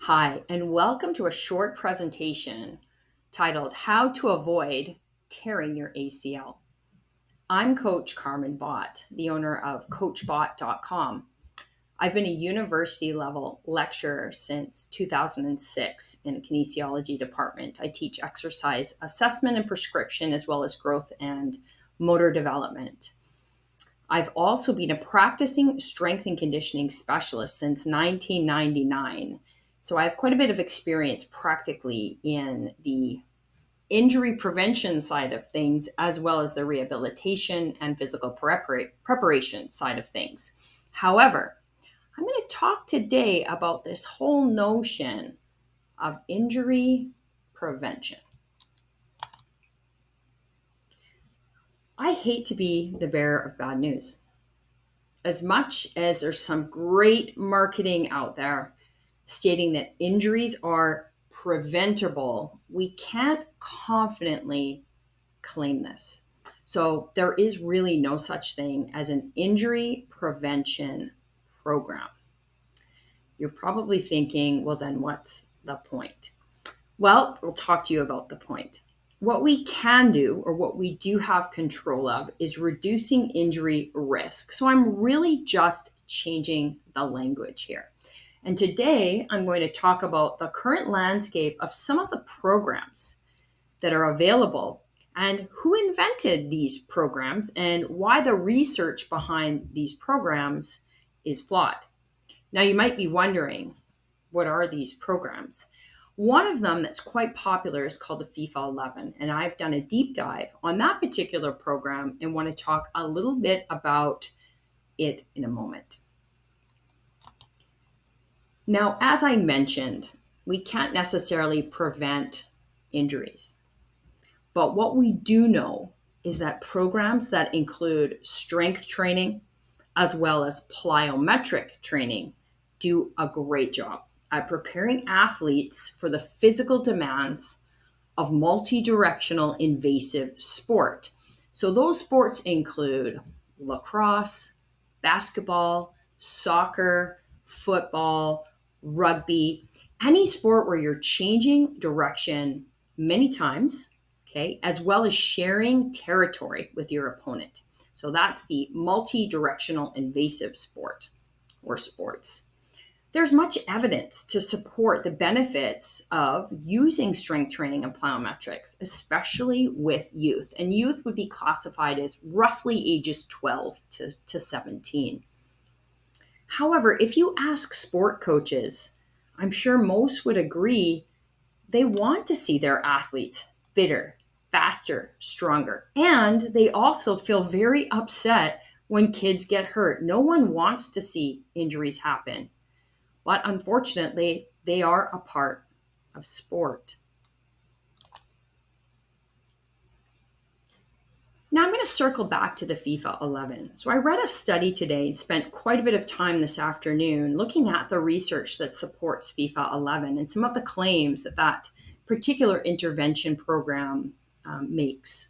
Hi, and welcome to a short presentation titled How to Avoid Tearing Your ACL. I'm Coach Carmen Bott, the owner of CoachBott.com. I've been a university level lecturer since 2006 in the kinesiology department. I teach exercise assessment and prescription, as well as growth and motor development. I've also been a practicing strength and conditioning specialist since 1999. So I have quite a bit of experience practically in the injury prevention side of things, as well as the rehabilitation and physical preparation side of things. However, I'm going to talk today about this whole notion of injury prevention. I hate to be the bearer of bad news. As much as there's some great marketing out there stating that injuries are preventable, we can't confidently claim this. So there is really no such thing as an injury prevention program. You're probably thinking, well, then what's the point? Well, we'll talk to you about the point. What we can do, or what we do have control of, is reducing injury risk. So I'm really just changing the language here. And today I'm going to talk about the current landscape of some of the programs that are available and who invented these programs and why the research behind these programs is flawed. Now, you might be wondering, what are these programs? One of them that's quite popular is called the FIFA11, and I've done a deep dive on that particular program and want to talk a little bit about it in a moment. Now, as I mentioned, we can't necessarily prevent injuries, but what we do know is that programs that include strength training as well as plyometric training do a great job at preparing athletes for the physical demands of multi-directional invasive sport. So those sports include lacrosse, basketball, soccer, football, rugby, any sport where you're changing direction many times, okay, as well as sharing territory with your opponent. So that's the multi-directional invasive sport or sports. There's much evidence to support the benefits of using strength training and plyometrics, especially with youth. And youth would be classified as roughly ages 12 to 17. However, if you ask sport coaches, I'm sure most would agree they want to see their athletes fitter, faster, stronger. And they also feel very upset when kids get hurt. No one wants to see injuries happen. But unfortunately, they are a part of sport. Now I'm going to circle back to the FIFA 11. So I read a study today, spent quite a bit of time this afternoon looking at the research that supports FIFA 11 and some of the claims that that particular intervention program makes.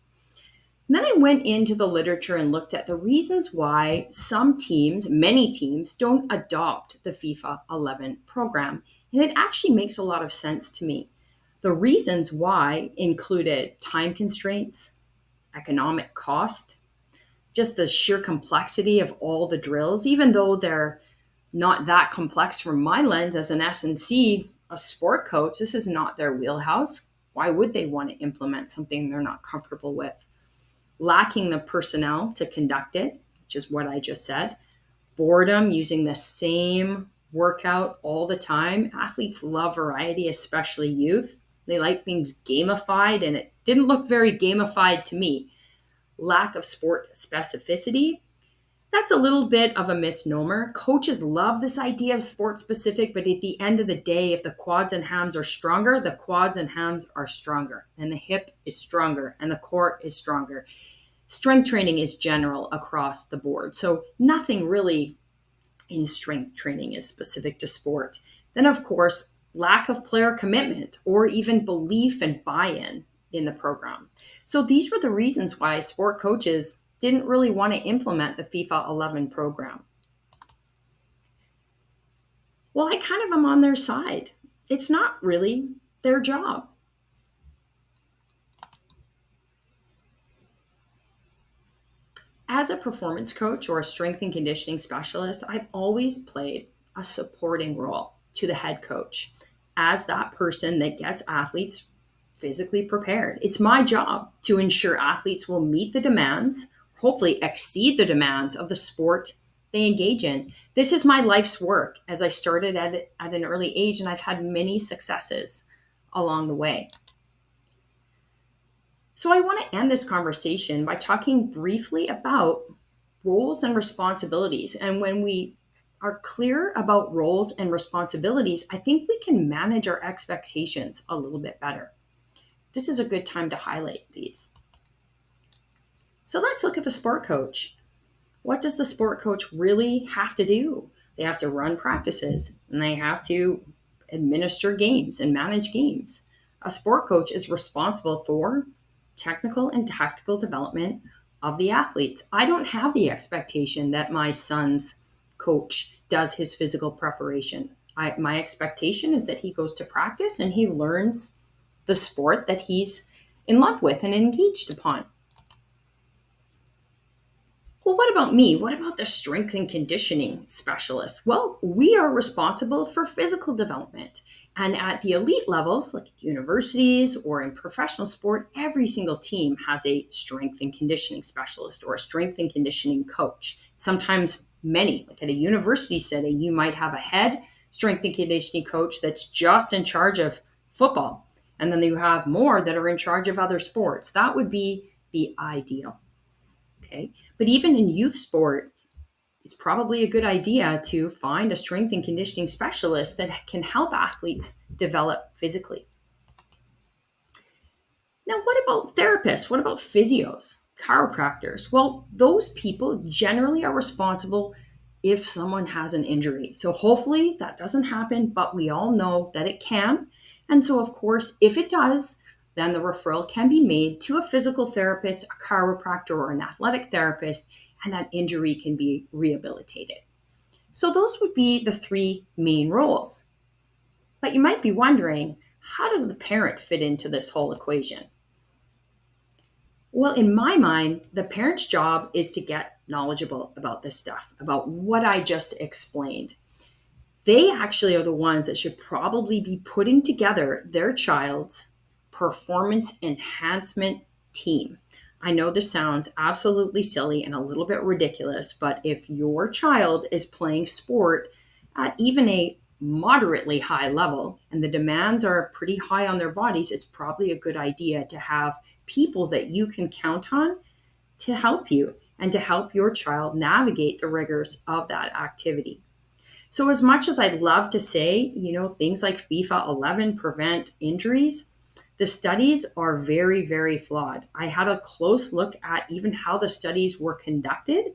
And then I went into the literature and looked at the reasons why some teams, many teams, don't adopt the FIFA 11 program. And it actually makes a lot of sense to me. The reasons why included time constraints, economic cost, just the sheer complexity of all the drills, even though they're not that complex from my lens as an S&C, a sport coach, this is not their wheelhouse. Why would they want to implement something they're not comfortable with? Lacking the personnel to conduct it, which is what I just said. Boredom, using the same workout all the time. Athletes love variety, especially youth. They like things gamified, and it didn't look very gamified to me. Lack of sport specificity. That's a little bit of a misnomer. Coaches love this idea of sport specific, but at the end of the day, if the quads and hams are stronger, the quads and hams are stronger, and the hip is stronger, and the core is stronger. Strength training is general across the board. So nothing really in strength training is specific to sport. Then, of course, lack of player commitment or even belief and buy-in in the program. So these were the reasons why sport coaches didn't really want to implement the FIFA 11 program. Well, I kind of am on their side. It's not really their job. As a performance coach or a strength and conditioning specialist, I've always played a supporting role to the head coach as that person that gets athletes physically prepared. It's my job to ensure athletes will meet the demands, hopefully exceed the demands of the sport they engage in. This is my life's work as I started at an early age, and I've had many successes along the way. So I want to end this conversation by talking briefly about roles and responsibilities. And when we are clear about roles and responsibilities, I think we can manage our expectations a little bit better. This is a good time to highlight these. So let's look at the sport coach. What does the sport coach really have to do? They have to run practices and they have to administer games and manage games. A sport coach is responsible for technical and tactical development of the athletes. I don't have the expectation that my son's coach does his physical preparation. My expectation is that he goes to practice and he learns the sport that he's in love with and engaged upon. Well, what about me? What about the strength and conditioning specialist? Well, we are responsible for physical development. And at the elite levels, like at universities or in professional sport, every single team has a strength and conditioning specialist or a strength and conditioning coach. Sometimes many, like at a university setting, you might have a head strength and conditioning coach that's just in charge of football. And then you have more that are in charge of other sports. That would be the ideal. Okay. But even in youth sport, it's probably a good idea to find a strength and conditioning specialist that can help athletes develop physically. Now, what about therapists? What about physios, chiropractors? Well, those people generally are responsible if someone has an injury. So hopefully that doesn't happen, but we all know that it can. And so, of course, if it does, then the referral can be made to a physical therapist, a chiropractor, or an athletic therapist, and that injury can be rehabilitated. So those would be the three main roles. But you might be wondering, how does the parent fit into this whole equation? Well, in my mind, the parent's job is to get knowledgeable about this stuff, about what I just explained. They actually are the ones that should probably be putting together their child's performance enhancement team. I know this sounds absolutely silly and a little bit ridiculous, but if your child is playing sport at even a moderately high level and the demands are pretty high on their bodies, it's probably a good idea to have people that you can count on to help you and to help your child navigate the rigors of that activity. So as much as I'd love to say, things like FIFA11 prevent injuries, the studies are very, very flawed. I had a close look at even how the studies were conducted,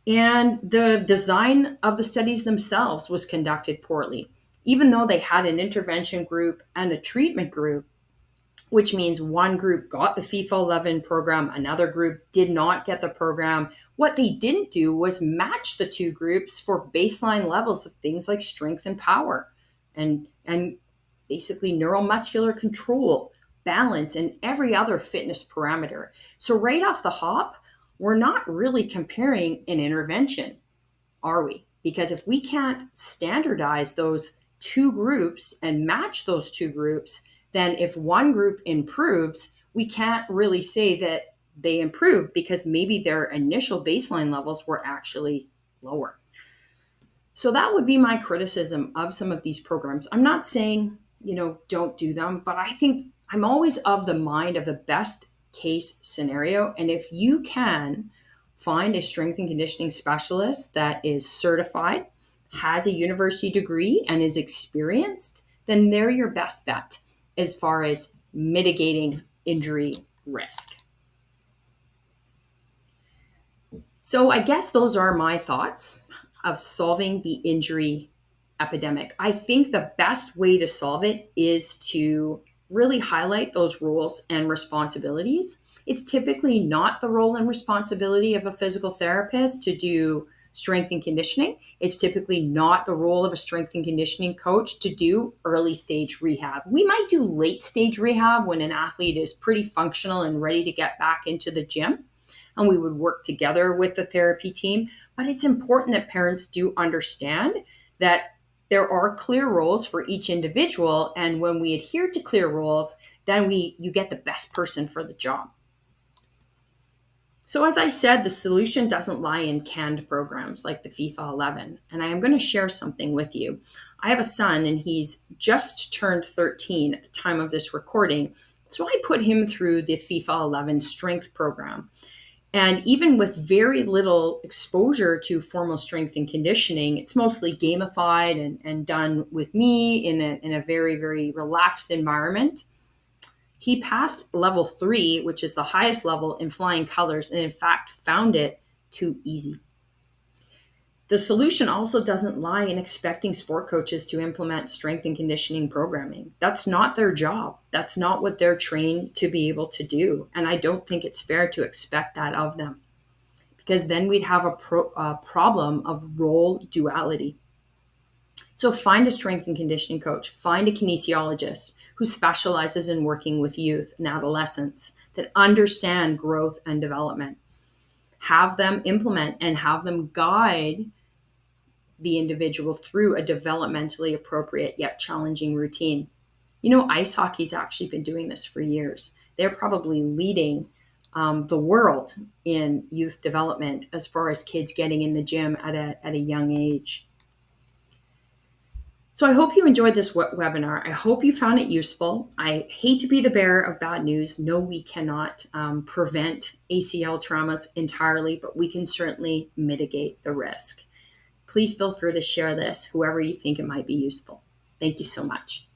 and the design of the studies themselves was conducted poorly. Even though they had an intervention group and a treatment group, which means one group got the FIFA11 program, another group did not get the program. What they didn't do was match the two groups for baseline levels of things like strength and power and basically neuromuscular control, balance, and every other fitness parameter. So right off the hop, we're not really comparing an intervention, are we? Because if we can't standardize those two groups and match those two groups, then if one group improves, we can't really say that they improved because maybe their initial baseline levels were actually lower. So that would be my criticism of some of these programs. I'm not saying, don't do them, but I think I'm always of the mind of the best case scenario. And if you can find a strength and conditioning specialist that is certified, has a university degree, and is experienced, then they're your best bet as far as mitigating injury risk. So I guess those are my thoughts of solving the injury epidemic. I think the best way to solve it is to really highlight those roles and responsibilities. It's typically not the role and responsibility of a physical therapist to do strength and conditioning, it's typically not the role of a strength and conditioning coach to do early stage rehab. We might do late stage rehab when an athlete is pretty functional and ready to get back into the gym, and we would work together with the therapy team. But it's important that parents do understand that there are clear roles for each individual, and when we adhere to clear roles, then you get the best person for the job. So as I said, the solution doesn't lie in canned programs like the FIFA 11, and I am going to share something with you. I have a son, and he's just turned 13 at the time of this recording, so I put him through the FIFA 11 Strength program. And even with very little exposure to formal strength and conditioning, it's mostly gamified and done with me in a very, very relaxed environment. He passed level 3, which is the highest level, in flying colors, and in fact found it too easy. The solution also doesn't lie in expecting sport coaches to implement strength and conditioning programming. That's not their job. That's not what they're trained to be able to do. And I don't think it's fair to expect that of them, because then we'd have a problem of role duality. So find a strength and conditioning coach, find a kinesiologist who specializes in working with youth and adolescents that understand growth and development. Have them implement and have them guide the individual through a developmentally appropriate yet challenging routine. Ice hockey's actually been doing this for years. They're probably leading the world in youth development as far as kids getting in the gym at a young age. So I hope you enjoyed this webinar. I hope you found it useful. I hate to be the bearer of bad news. No, we cannot prevent ACL traumas entirely, but we can certainly mitigate the risk. Please feel free to share this, whoever you think it might be useful. Thank you so much.